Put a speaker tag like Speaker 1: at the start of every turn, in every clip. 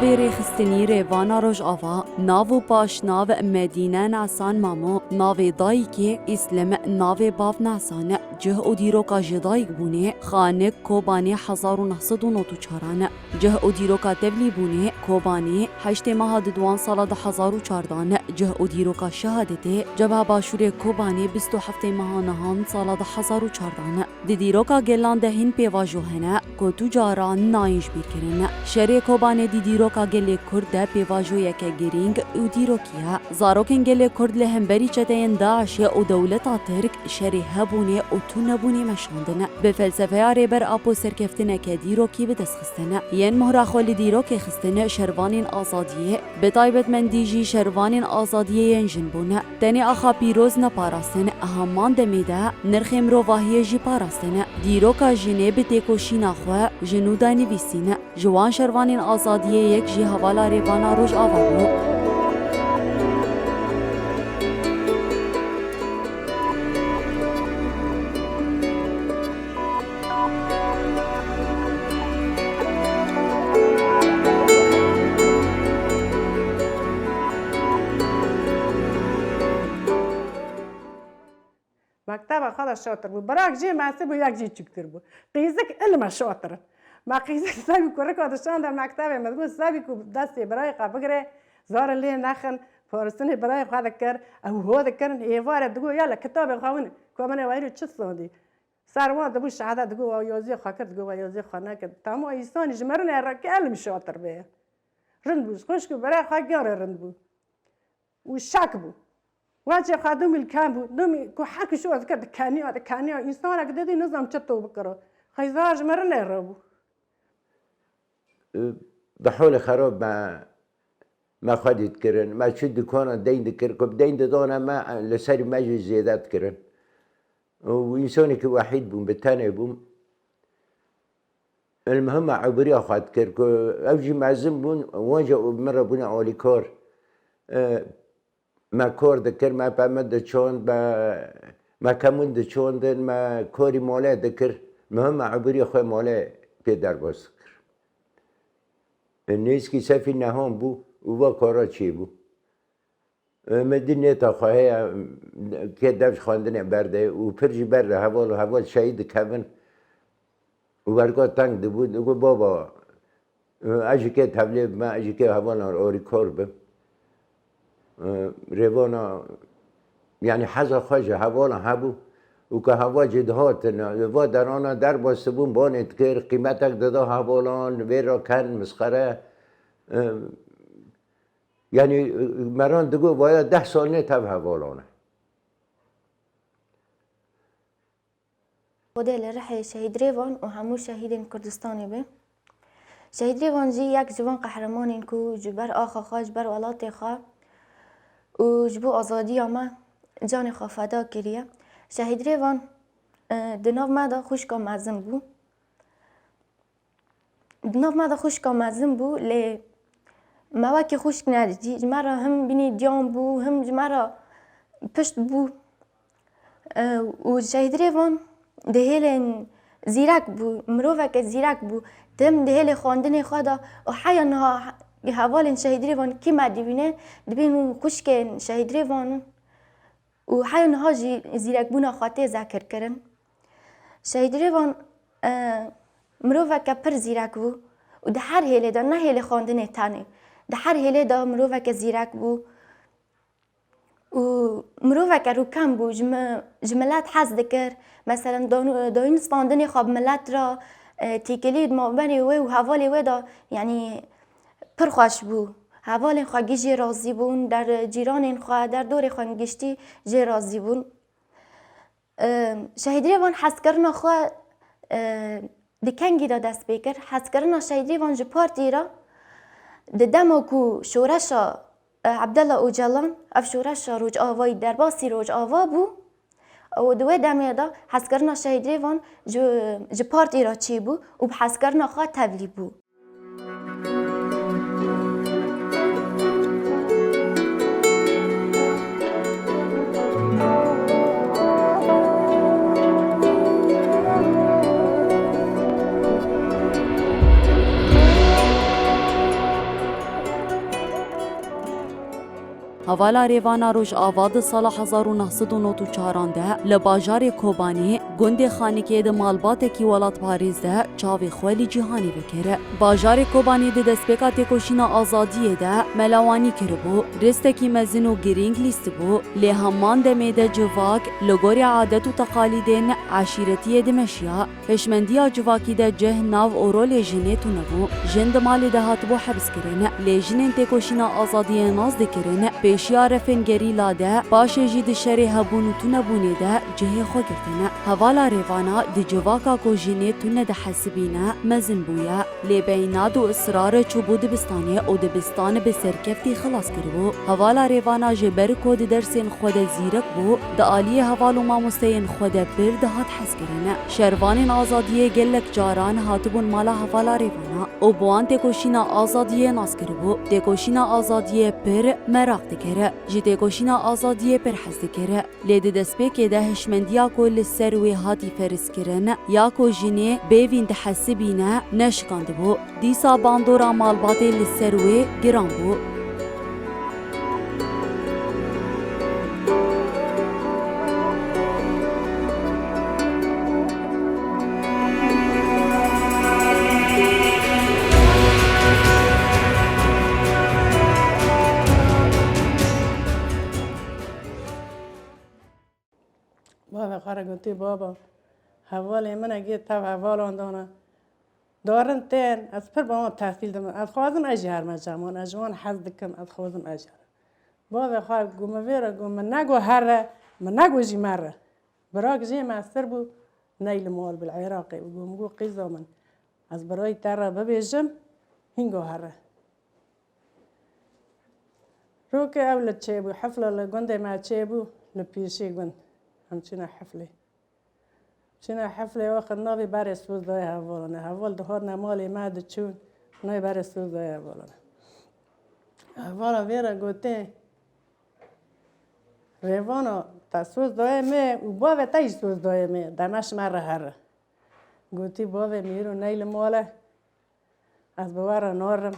Speaker 1: ناوی ریخستنی ریوانا روش آوا، ناو پاش ناو مدینه ناسان مامو، ناوی دایی که اسلام ناوی باف ناسان، جه او دیروکا جدایک بونه، خانه کوبانی 1994 جه او دیروکا تبلی بونه، کوبانی 8 ماه دوان سال 2014 جه او دیروکا شهادته، جبه باشور کوبانی 27 ماه نهان سال 2014 دیروکا گلان دهین پیواجوهنه که تو جاران نایش بیرکرن. شهر کوبانی دیروکا گل کرد پیواجو یک گرینگ او دیروکیه. زاروکن گل کرد لهمبری چتین داعش او دولت ترک شهر هبونه او تو نبونه مشاندنه. به فلسفه ریبر آپو سرکفتنه که دیروکی بدستخستنه. ین مهر خالی دیروک خستنه شروانین آزادیه. به تایبت من دیجی شروانین آزادیه ینجن بونه. تنی آخا پیروز نپاراستن همان دمیده نرخیم رو واهی جی پاراستنه. دیروکا جنه به تکوشی نخواه جنودا نویسینه. جوان شروانین آزادیه یک جی حوالا ریوانا روش آوارو.
Speaker 2: مكتبه خلاص شاطر بو براك جي ما سيبو ياك جي تشكتر بو قيزك علم شاطر ما قيزك سابي كورك هذا شان در مكتبه ما تقول سابي كو دستي براي قبقره زار اللي نخن فارسني براي هذا كر او هو ذكر ايوار تقول يلا كتاب خاون كمان ويرو تشصودي سروان دبو شهاده تقول يوزي خاكر تقول يوزي خانه تمام انسان جمرنا رك علم شاطر به رندبوش خوشك براي خاجر رندبو والشك بو واجه خادم الكامبو دومي كو حكي شو أذكر دكاني إنسان أقدر دي نظام شتو بكرة خيزاج مرنا ربو
Speaker 3: بحول خراب ما خديت كرن ما شد كون دين ذكر كب دين دانا ما لسر ما جي زيادات كرن وإنساني كواحد بوم بالتاني بوم المهم عبري أخذ كركو أوجي معزم بون واجه مرة بون أولي كار ما کار دکر ما پامد دچوند ما کمون دچوند ما کاری ماله دکر مهم عبری خواه ماله پیدر باز کر نیست که سفی نهان بو و کارا چی بو مدینه تا خواهی که دفش خواندنه برده و پرجی برده حوال شهید کبن و برگاه تنگ ده بود و بابا اجی که تبلیغ ما اجی که حوال آری کار بم روانا يعني حذا خواجه حوالا هبو وكا هوا جدهات و در آنا در باستبون بانت كر قيمتك دادا حوالان ويرا كان مسخره يعني مران دقو باید 10 سال نتب حوالانه
Speaker 4: خدا لرحي شهيد ريفان وهمو شهيدين كردستاني به شهيد ريفان جي يك جوان قهرمانين كو جبر آخا خواج بر ولاتي خواه و جبو آزادی ما جان خافدا کریه شهید ریوان دناو مادا خوشکا مزم بو دناو مادا خوشکا مزم بو لی مواکی خوشک ندیدی جمرا هم بینی دیان بو هم جمرا پشت بو و شهید ریوان دهیل زیرک بو مروفک زیرک بو تم دهیل خواندن خدا و حیانها حوالين شهيد ريفان كيما دبينه دبينو كشكن شهيد ريفان وحيون هاجي زيرك بونا خاطي ذاكر كرن شهيد ريفان مروفا كبر زيرك بو وده هر هيله دا نه هيله خواندنه تاني ده هر هيله دا مروفا كزيرك بو ومروفا كروكان بو جملات حز ذكر مثلا داين سفاندني خاب ملات را تيكليد مابني وي وحوالي وي دا يعني پر خوش بو حوال خواگی جی راضی بون در جیران خواه در دور خواه گشتی جی راضی بون شهید ریوان حس کرنا خواه دکنگی دا دست بکر حس کرنا شهید ریوان جی پارتی را دمو کو شورشا عبدالله اوجلان اف شورشا روج آوای در باسی روج آوا بو و دوی دمی دا حس کرنا شهید ریوان جی پارتی را چی بو و حس کرنا خواه تبلی بو
Speaker 1: هوالا ریوانا روش آواد سال 1994 ده لباجار کوبانی گند خانیکی ده مالبات کی ولات پاریز ده چاوی خولی جهانی بکره. باجار کوبانی ده دستپیکا تکوشینا آزادیه ده ملاوانی کربو رستکی مزن و گرینگ لیست بو لی همان ده میده جواک لگوری عادت و تقالیدین عشیرتی دمشیا هشمندیا جواکی ده جه ناو اورو لی جنه تو نبو جند مالی ده هاتبو حبس کرن لی جنین تکوشینا آزادیه ناز ده کرن پیشیا رفن گری لاده باشه جید شری هبون تو نبونه ده جه خو کرتنه هوالا ریوانا ده جواکا کو جنه تو نده حسبینه مزن بویا لی بیناد و اصرار چوبو دبستانه او دبستان به سرکفتی خلاص کربو هوالا ریوانا جبر کود درسین خود زیرک بو ده آلی هوالو ماموستین خود برد هات حس کرنه شروان آزادیه گلک جاران هاتبون مالا هوالا ریوانا او بوان تکوشینا آزادیه ناس کربو تکوشینا آزادیه پر مراق دکره جی تکوشینا آزادیه پر حس دکره لید دسپیک ده هشمندیا کل سروی هاتی فرس کرن یا کو جینه بیوین ده حسبینه نشکاند بو دیسا باندورا مالباتی لسروی گران بو
Speaker 2: بابا خارج قلتي بابا حوالي من اجي تاب حوالي عندنا دارن تين از پر با ما تحصیل دم از خوازم اجی هر مجموعه اجوان حظ دکم از خوازم اجی بابا خواه گم ویرا گم نگو هر من نگو جی مره براك جي ماستر بو نيل مول بالعراقي وقوم قو قيزة من از براي ترى ببيجم هنگو هره روك أولد تشيبو حفلة لقندي ما تشيبو لبيشي قند همچنا حفلة چنا حفلة واخد نابي باري سوز داي هاولنا هاول دهورنا مالي ما دچون ناي باري سوز داي هاولنا هاولا ويرا قوتين ريوانا تا سوز داي مي وباوه تاي سوز داي مي دمش مره هره قوتي باوه ميرو نيل ماله از بوارا نارم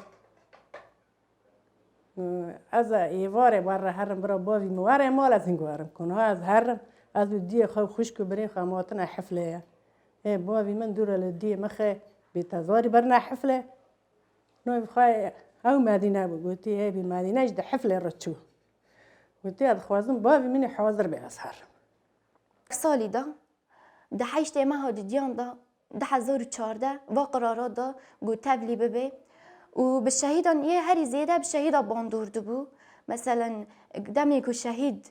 Speaker 2: از ایواره باره هرم برا باوی مواره مال از اینگو هرم کنه از هرم از دی خو خوشکو برین خاماتنا حفله ای باوی من دوره لدی مخه بیتزاری برنا حفله نوی بخواه او مدینه بو گوتی ای بی مدینه اجده حفله رچو گوتی از خوازم باوی منی حاضر به از هرم
Speaker 4: سالی دا ده حیشت ماه دیان دا 2014 و قرارات دا گو تبلی ببه و به شهیدان یه هری زیاده به شهیدا باندورده بو مثلا دمی که شهید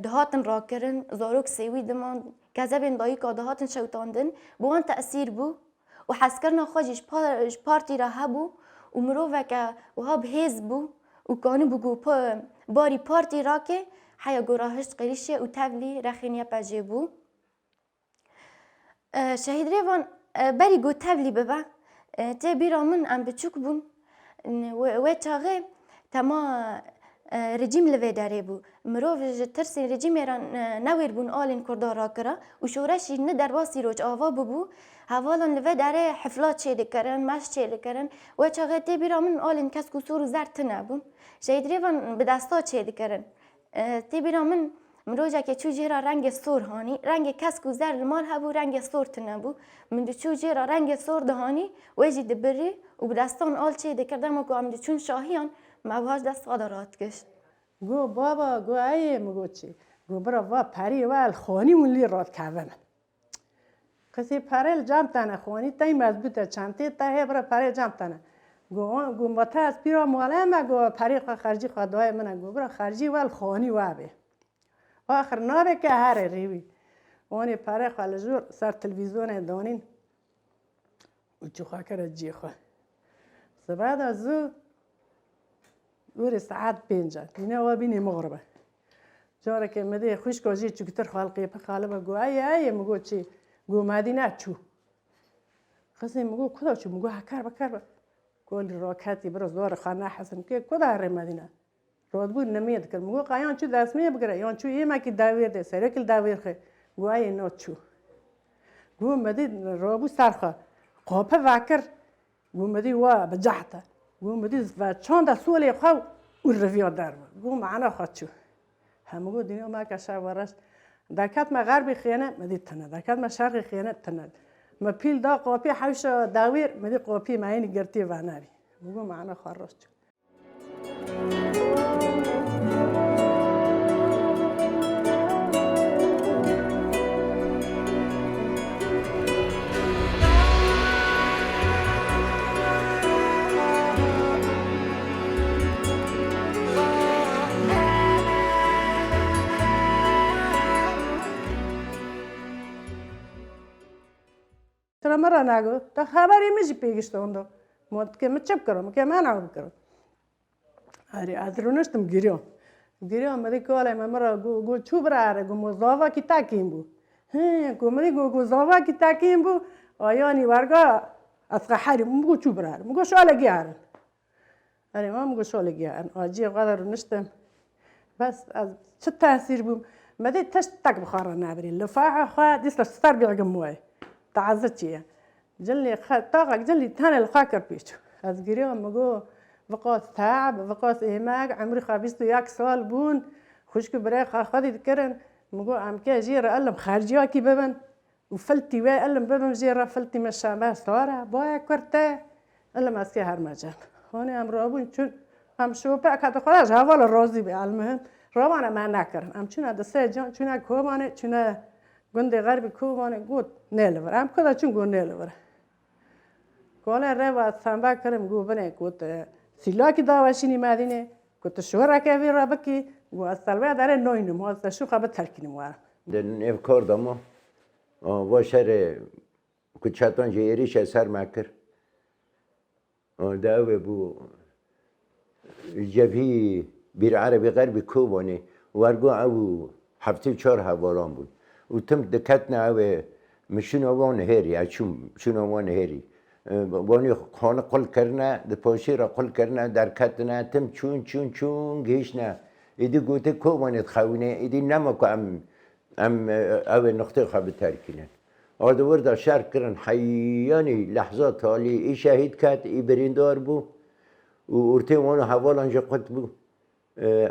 Speaker 4: دهاتن را کرن زاروک سیوی دمان کذبین دایی که دهاتن شوتاندن بوان تأثیر بو و حس کرنا خواجش پارتی را هبو و مروفه که و ها بهیز بو و کانی بگو باری پارتی را که حیا گراهشت قریشه و تبلی رخینیا پجه بو شهید ریوان بری گو تبلی ببه تی بیرا من ام بچوک بون و چاقه تما رژیم لوی داره بو مروف ترسی رژیم ایران نویر بون آلین کردارا کرا و شورشی نه در واسی روچ آوا ببو حوالا لوی داره حفلات چه دکرن مش چه دکرن و چاقه تی بیرا من آلین کس کسور و زرد نبون شهید ریوان به دستا چه دکرن تی بیرا من مروجا که چو جیرا رنگ سور هانی رنگ کس کو زر مال هبو رنگ سور تنبو من دو چو جیرا رنگ سور دهانی ویجی دبری و بدستان آل چه دکردم و گام دو چون شاهیان موهاش دست قدرات کشت
Speaker 2: گو بابا گو ای مگو چی گو برا وا پری و خانی مولی رات کردن کسی پرل جام تنه خانی تای مضبوطه چنته تا برا پرل جام تنه گو متا از پیرا مالم گو پری خرجی خدای من گو برا خرجی و خانی و به آخر نابه که هر ریوی اونی پره خالجور سر تلویزیون دانین و چو خاکر جی خواه سبعد از او ساعت 5 اینه و بینی مغربه جاره که مده خوش کجی چوکتر خالقی په خالبه گو ای مگو چی گو مدینه چو خسی مگو کدا چو مگو هکر بکر کل راکتی برو زوار خانه حسن که کدا هر مدینه راد بود نمید کرد مگو قایان چو دست می بگره یان چو ایما کی داویر ده سرکل داویر خه گو ای نو چو گو مدی رابو سرخه قاپه وکر گو مدی وا بجحته گو مدی و چند سولی خو والرفيع دارما قو معنا خاتشو هم قو دنيا ما كشا ورش دكات ما غربي خيانة مدي تنا دكات ما شرقي خيانة تنا ما بيل دا قوبي حوش داوير مدي قوبي ما يني قرتي واناري قو معنا خارجتو ترى مرة ناقو تخبري مش بيجستوندو مود كم تشب كرو كم أنا أقول كرو هاري أدرونش تم جريو مدي كولا ما مرة جو شو برا جو مزاوا كتا كيمبو جو مدي جو زاوا كتا كيمبو أياني ورقة أتخحري مو شو برا مو شو على جيار هاري ما مو شو على جيار أجي قدر نشتم بس شو تأثير بوم مدي تشتك بخارة نابري لفاعة خا ديس لستار بيعجموه تعزتشيا جلي طاقة جلي تاني الخاكر بيشو أذكريه مجو بقاس تعب بقاس إهماج عمري خابيستو ياك سال بون خشك بريخ خدي ذكرن مجو عم كي جيرة ألم خارجيا كي ببن وفلتي ويا ألم ببن جيرة فلتي مشابه صارة بايا كرتة ألم أسكي هرمجان هوني أم رابون شون أم شو بقى كده خلاص هوا الرازي بعلمهم رابانا ما نكرن أم شون هذا سجان شون كوبانة شون گنده غربی کوبانه گوت نیلور ام کدا چون گو نیلور کوله روا سانبا کرم گو بنه گوت سیلاکی داواشینی مدینه گوت شورا که وی رابکی گو استلوه داره نوینم هست شو خبر ترکینم وارم
Speaker 3: دن اف کردم و شهر کچاتون جیریش سر مکر داوی بو جبهی بیر عربی غربی کوبانه ورگو او هفته 4 حوالان بود وتم دكتنا أوي مشينا وان هيري أشوم شنو وان هيري واني خانة قل كرنا دباشيرة قل كرنا دركتنا تم شون جيشنا إدي قوتي كومان تخاونا إدي نمكو أم أوي نقطة خاب تاركينا هذا ورد شهر كرن حياني لحظات هالي إي شهيد كات إي بريندار بو وورتي وانا حوالا جقت بو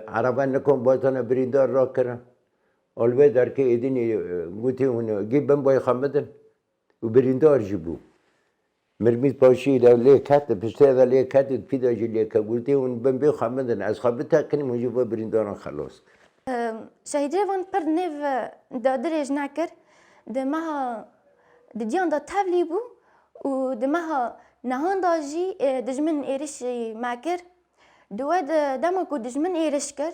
Speaker 3: عربان نكون باتنا بريندار را كرن الوه در که ایدینی گوتی اون گیبن بای خامدن و بریندار جبو مرمیت پاشی لیه کت پشته دا لیه کت پیدا جی لیه که گوتی اون بن بای خامدن از خامدتا کنی منجی با برینداران خلاص
Speaker 4: شهیدی وان پر نیو دادرش نکر دمها دیان دا تبلی بو و دمها نهان داجی دجمن ایرش مکر دواد دمکو دجمن ایرش کر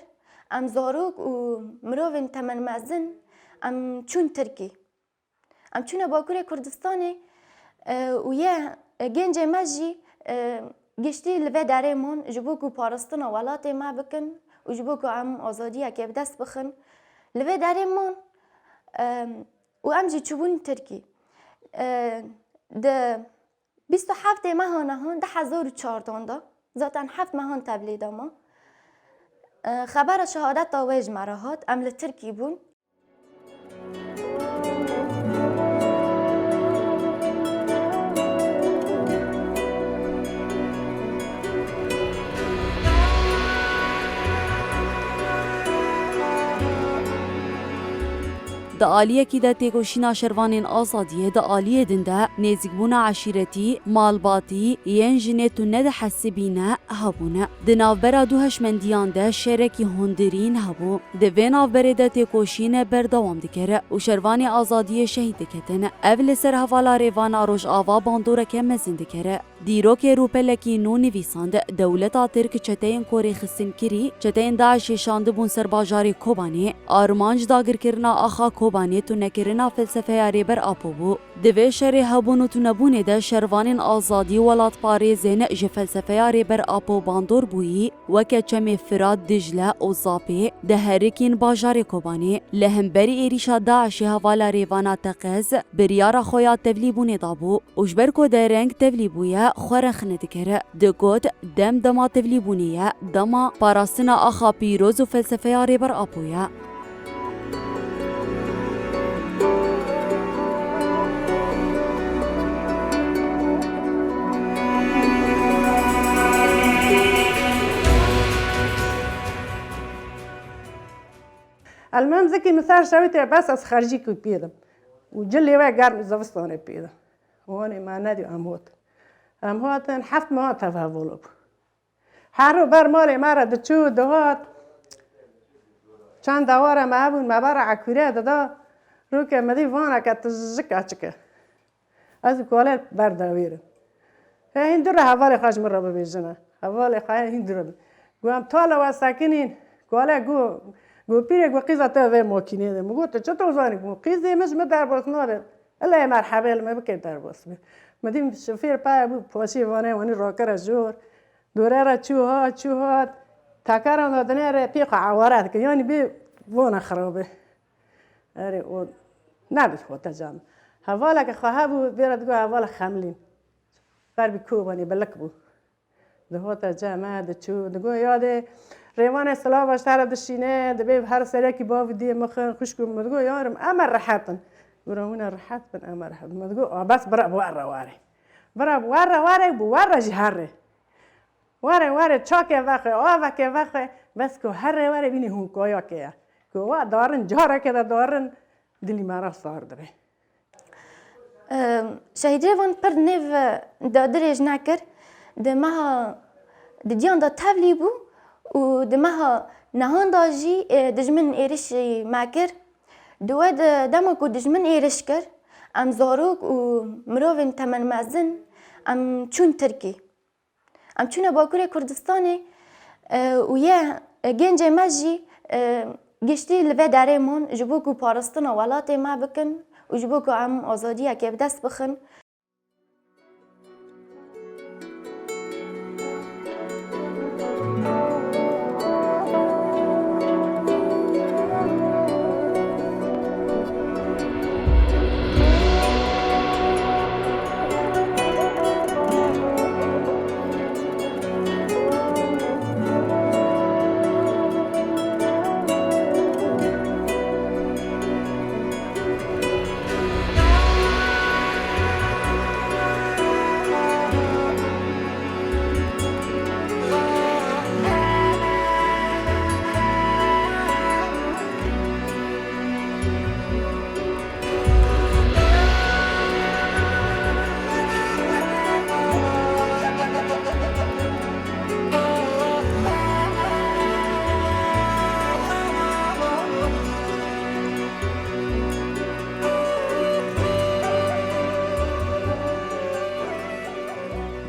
Speaker 4: ام زاروک و مروین تمن مزن ام چون ترکی ام چون باکور کردستانی و یه گنج مجی گشتی لبه دریمون جبو کو پارستان ولات ما بکن و جبو کو ام آزادی که بدست بخن لبه دریمون و ام جی چوبون ترکی ده 27 ماه نهان 1014 دا ذاتن 7 ماه تبلیده ما خبر شهادت تاویج مراهات ام لترکی بون
Speaker 1: د آلیه کی د تیگوشینا شروانین آزادیه د آلیه دنده نزیگبونا عشیرتی مالباتی ین جنتو ند حسبینه هبونه د ناوبرا دو هشمندیان ده شرکی هندرین هبو د وی ناوبره د تیگوشینه بردوام دکره و شروانی آزادیه شهید دکتن اول سر حوالا ریوان آروش آوا باندوره که مزن دکره دیروک روپلکی نو نویساند دولتا ترک چتین کوری خسن کری چتین داعش شانده بون سر باجاری کوبانی آرمانج داگر کرنا آخا کوبانی تو نکرنا فلسفه یاری بر آپو بو دوی شری هبونو تو نبونه ده شروانین آزادی ولات پاریزین جه فلسفه یاری بر آپو باندور بویی وکه چمی فراد دجله و زاپی ده هرکین باجاری کوبانی لهمبری ایریشا داعش حوالا ریوانا تقز بریارا خویا تبلی بونه دابو وجبرکو ده رنگ تبلی بویا خورخ ندکره ده گود دم دما تبلی بونیه دما پاراستنا آخا پیروز و فلسفه یاری بر آپویا
Speaker 2: المهم ذكي مثال شويته بس از خارجي كو بيدم وجلي ويا قارم زفستاني بيدم واني ما نادي امهاتن 7 ماه تفاولب حارو بر مالي مرا دچو دوات چند دواره معبون مبارا عکوره دادا رو که مدی وانا که تزکا چکه از کوله برداویره این دور حواله خاش مرا ببیجنه حواله خای این دور گوام تالا و ساکنین کوله گو پیره گو قیزه تا و ماکینه ده مگو تو چطور زانی گو قیزه مش مدار باس ناره الا مرحبا ما بکن در باس مدیم شوفیر پای بو پاشی وانه وانی راکر جور دوره را چوها تاکارم دادنه را پیق عوارات که یعنی بی وانا خرابه اره او نبید خود تجام حواله که خواه بود بیرد گو حواله خملین فربی کوبانی بلک بود ده هاتا جامعه ده چو ده گو یاده ریوان سلاح باشتر دشینه ده بیب هر سریع که باوی دی مخن خوش کن مدگو یارم امر رحتن برامون رحت بن امر رحت مدگو بس برا بواره واره برا بواره جهره واره چاکه وقه آوکه وقه بس که هر واره بینی هونکایا که که دارن جاره که دارن دلی مرا سار داره
Speaker 4: شهید روان پر نیو دادرش نکر ده مها ده دیان دا تبلی بو و ده مها نهان داجی دجمن ایرش مکر دواد دما کو دجمن ایرش کر ام زاروک و مروین تمن مزن ام چون ترکی ام چون باکوری کردستانی و یه گنج مجی گشتی لوه دریمون جبو کو پارستان ولات ما بکن و جبو کو ام آزادی که بدست بخن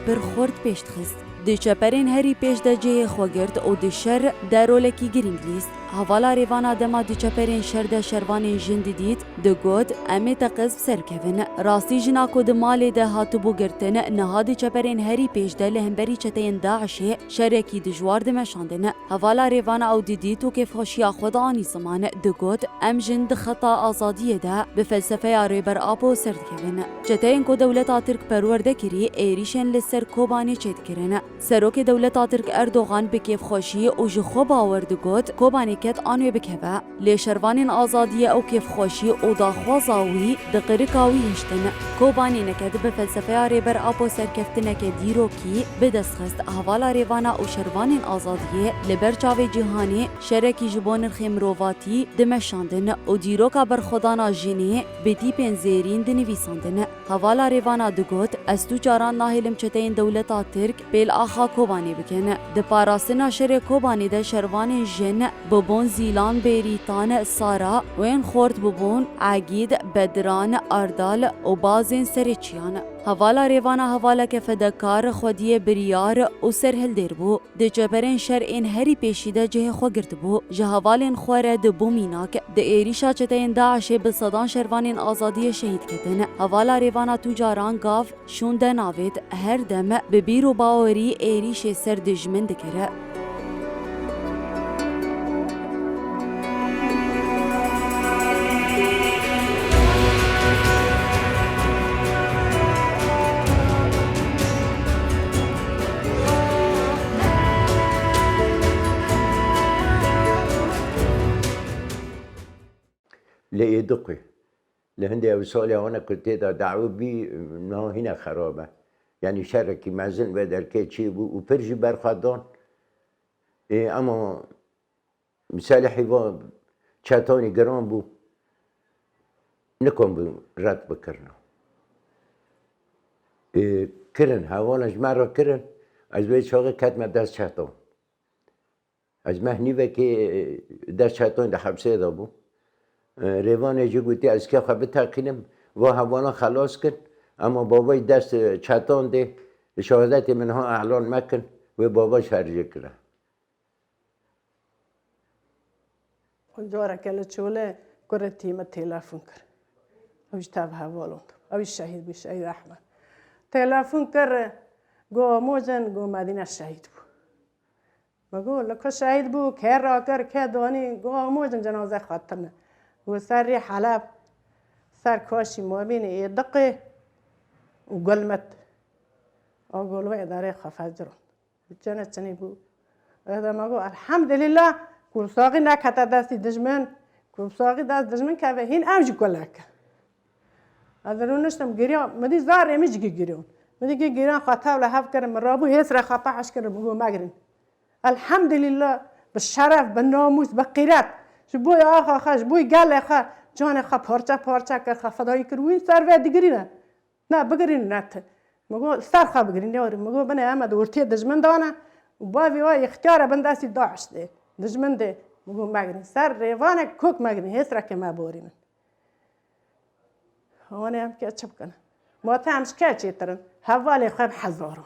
Speaker 1: برخورد پشت خست. دی چپرین هری پیش ده جه خوگرد او دی شر درولکی گرینگ لیست. حوالا ریوانا دما دی چپرین شر ده شروان جند دید ده گود امی تقصب سرکوین. راستی جنا کود مالی ده هاتو بو گرتن نها دی چپرین هری پیش ده لهمبری چتین داعشه شرکی دجوار ده مشاندن. حوالا ریوانا او دیدی تو که فاشیا خود آنی زمان ده گود ام جند خطا آزادی ده به فلسفه ریبر آبو سردکوین. چتین کو دولتا ترک پرورده کری ایریشن لسر کوبانی چید کرن. سروک دولتا ترک اردوغان به کیف خوشی او جخو باورد گود کوبانی کت آنوی بکبه لی شروانین آزادی او کیف خوشی او داخوازاوی دقیقاوی هشتن کوبانی نکد به فلسفه ریبر آبو سرکفتنه که دیرو کی به دست خست حوالا ریوانا او شروانین آزادی لبر چاوی جهانی شرکی جبون خیمرواتی دمشاندن او دیرو که بر خدانا جینه به دیپین زیرین دنویساندن حوالا ریوانا دگود استو جاران ناهلم چتین دولتا ترک بیل آخا کوبانی بکن ده پاراستنا شر کوبانی ده شروان جن ببون زیلان بیریتان سارا وین خورد ببون عگید بدران اردال و بازین سرچیان حوالا ریوانا حوالا که فدکار خودی بریار و سرهل دیر بو ده جبرین شر این هری پیشیده جه خو گرد بو جه حوالین خوره ده بو میناک ده ایریشا چتین داعشه بصدان شروانین آزادی شهید کدن حوالا ریوانا توجاران گاف شون ده ناوید هر دم به بیرو باوری ایریش سر دجمن دکره
Speaker 3: لإدقي لهندي أو سؤالي وأنا كنت دعوة بي إنه هنا خرابة يعني شركي مازن بدل كي وبرجي برخدان أما مثال حيوان چتانی گران بو نکن بو رد بکرنا کرن حوالش مرا کرن از وی چاقه کتم دست چتان از مهنی و که دست چتان در حبسه دا بو روان اجی گوتی از که خواه بتقینم و حوالا خلاص کن اما بابای دست چتان ده شهادت منها اعلان مکن و باباش هرجه کرن
Speaker 2: اونجا که چوله کره تیم تلفن کرد اوش تاب حوالون اوش شهید بی شهید احمد تلفن کرد گو موجن گو مدینه شهید بو مگو لکه شهید بو که را کرد که دانی گو موجن جنازه خاطر نه و سر حلب سر کاشی مابین دقه و قلمت او قلوه اداره خفجرون جنة چنی بو هذا مگو الحمدلله کل ساقی نکته دستی دشمن کل ساقی دست دشمن که به هین امجی کلک از رونشتم گریان مدی زار امیج گریان مدی که گریان خطا ولا حف کردم رابو هیس را خطا عش کردم مگو مگرین الحمدلله بالشرف بالناموس بالقیرت شبوی آخا خش بوی گل خا جان خا پارچه پارچه که خا فدایی کروی سر و دیگرینه نه بگرین نت مگو سر خا بگرین یاری مگو بنه احمد ورتی دشمن دانه و باوی وای اختیار بنداسی داعش ده دشمن ده مگو مگرین سر ریوانه کوک مگرین هیس را که ما بورین هونه هم که چپ کنه ما تامش که چیترن حوالی خواب هزارون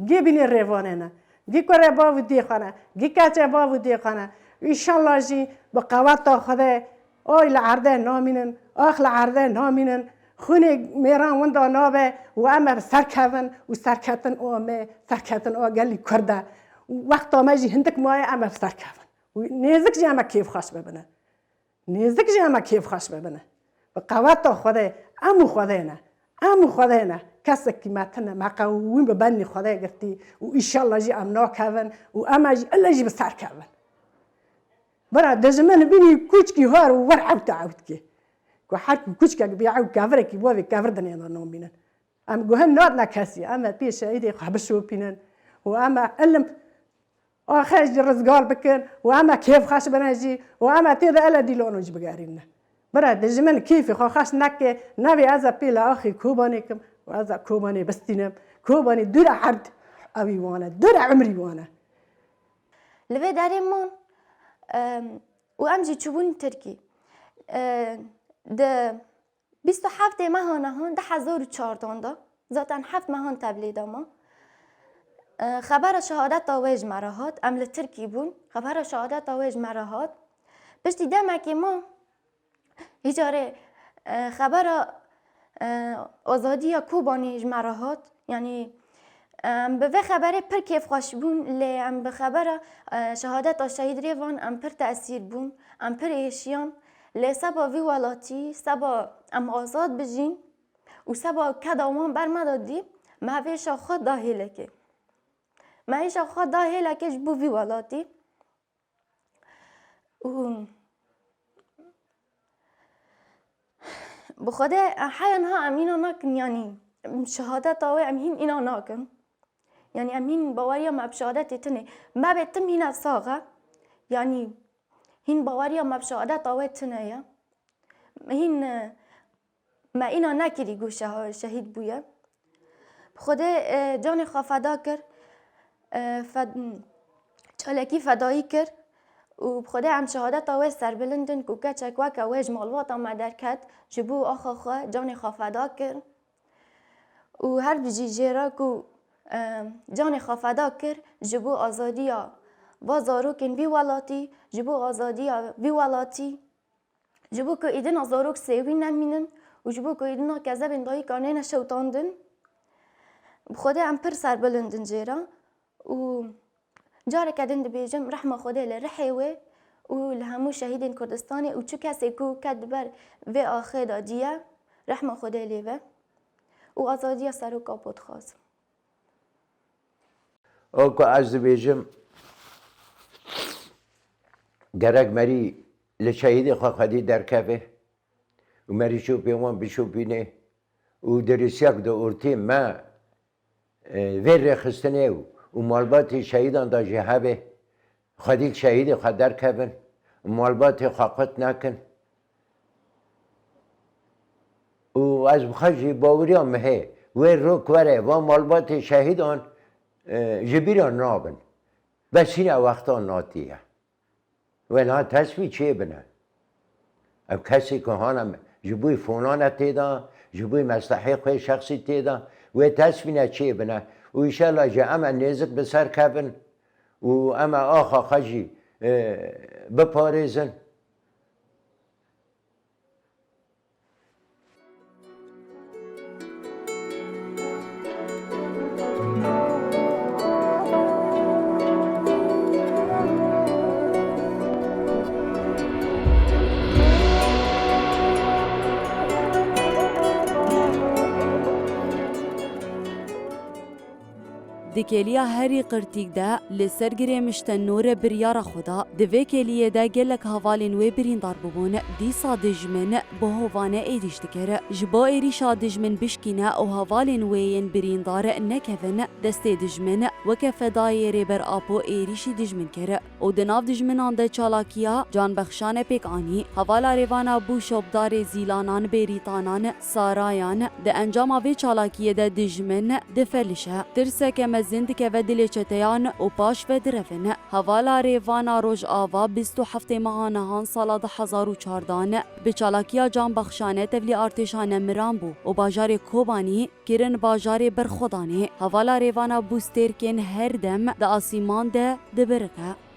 Speaker 2: گی بینی ریوانه نه گی کره باو دی خانه گی کچه باو دی خانه ایشالله جی با قوت خدا آی لعرده نامینن آخ لعرده نامینن خونه میران وندا نابه و امر سرکون و سرکتن آمه سرکتن آگلی کرده وقت آمجی هندک مای امر سرکون و نیزک جی اما کیف خاش ببینه نیزک جی اما کیف خاش ببینه با قوت خدا امو خدا نه کسی که متنه مقاوم به بنی خدا گرتی و ایشالله جی امنا کون و اما جی الله جی بسر کون برا دزمن بینی کوچکی هار و ور عوت عوت که کو حرک کوچک بیعو کافر کی بوی کافر دنیا نام بینن ام گوهن ناد نکسی اما پیش ایدی خبشو بینن و اما علم آخرش رزگار بکن و اما کیف خاش بنجی و اما تیدا الا دیلونو جی بگارین برا دزمن کیف خاش نکه نبی از پیلا آخی کوبانی کم و از کوبانی بستینم کوبانی دور عرض اوی وانه دور عمری وانه
Speaker 4: لبه داریمون و امجی چوبون ترکی ده 27 ماه نهان ده 1014 دا ذاتن 7 ماه تبلیغ ما خبر شهادت آویج مرهات عمل ترکی بون خبر شهادت آویج مرهات بشتی دمکی ما هجاره خبر آزادی کوبانی مرهات یعنی به خبر پر کیف خوش بون لی به خبر شهادت شهید ریوان پر تأثیر بون پر ایشیان لی سبا وی ولاتی سبا آزاد بجین و سبا کدامان برمدادی محویش خود داهیله که محویش خود داهیله که جبو وی ولاتی و بخدا حیان ها امینو نکن یعنی شهادت آوه امین اینا نکن یعنی امین باوریا ما بشهادت تنه ما بتم هنا ساغه يعني هين باوریا ما بشهادت آوه تنه یا هين ما اینا نکری گو شهید بویا خدا جان خفدا کر چالکی فدایی کر و خدا هم شهادت آوه سر بلندن کو کچک وک آوه مالوات ما درکت جبو آخا خواه جان خفدا کر و هر بجی جیرا کو جان خفدا کر جبو آزادیا بازاروکن وی ولاتی جبو آزادیا وی ولاتی جبو که ایدن آزاروک سیوی نمینن و جبو که ایدن کذبین دایی کانه نشوتاندن خدا هم پر سر بلندن جیرا و جاره کدن دی بیجم رحمه خدا لرحیوه و لهمو شهیدین کردستانی و چو کسی کو کد بر و آخه دادیه رحمه خدا لیوه و آزادی سرو کاپوت خواست
Speaker 3: او که از بیجم گرگ مری لشهید خواهدی در کبه و مری شو پیوان بشو بینه و درسیک دا ارتی ما ویر رخستنه و مالبات شهیدان دا جهبه خودی شهید خود در کبن مالبات خاقت نکن و از بخشی باوریان مهه و رو کوره و مالبات شهیدان جبیران نابن بس این وقتا ناتیه و نه تصوی چه بنه اب کسی که هانم جبوی فونانه تیدا جبوی مصلحه خوی شخصی تیدا و تصوی نه چه بنه و ایشالله جا اما نیزک بسر کبن و اما آخا خجی بپارزن
Speaker 1: دکلیا هری قرتیک ده لسر گریمشت نور بریار خدا دوی کلیه ده گلک حوالین و بریندار ببونه دیسا دجمن با هوانه ایدیش دکره جبا ایریشا دجمن بشکینه و حوالین وین بریندار نکفن دست دجمن وکف دایره بر آپو ایریشی دجمن کره و دناف دجمنان ده چالاکیا جان بخشان پیک آنی حوالا ریوانا بو شبدار زیلانان بریتانان سارایان ده انجام آوی چالاکیه ده دجمن ده فلشه ترسک مزند که و دل چتیان و پاش و درفن حوالا ریوانا روش آوا 27 ماهانهان سال 2014 به چالاکیا جان بخشانه تولی ارتشان مران بو و باجار کوبانی کرن باجار برخودانی حوالا ریوانا بوستر کن هر دم ده آسیمان ده برکه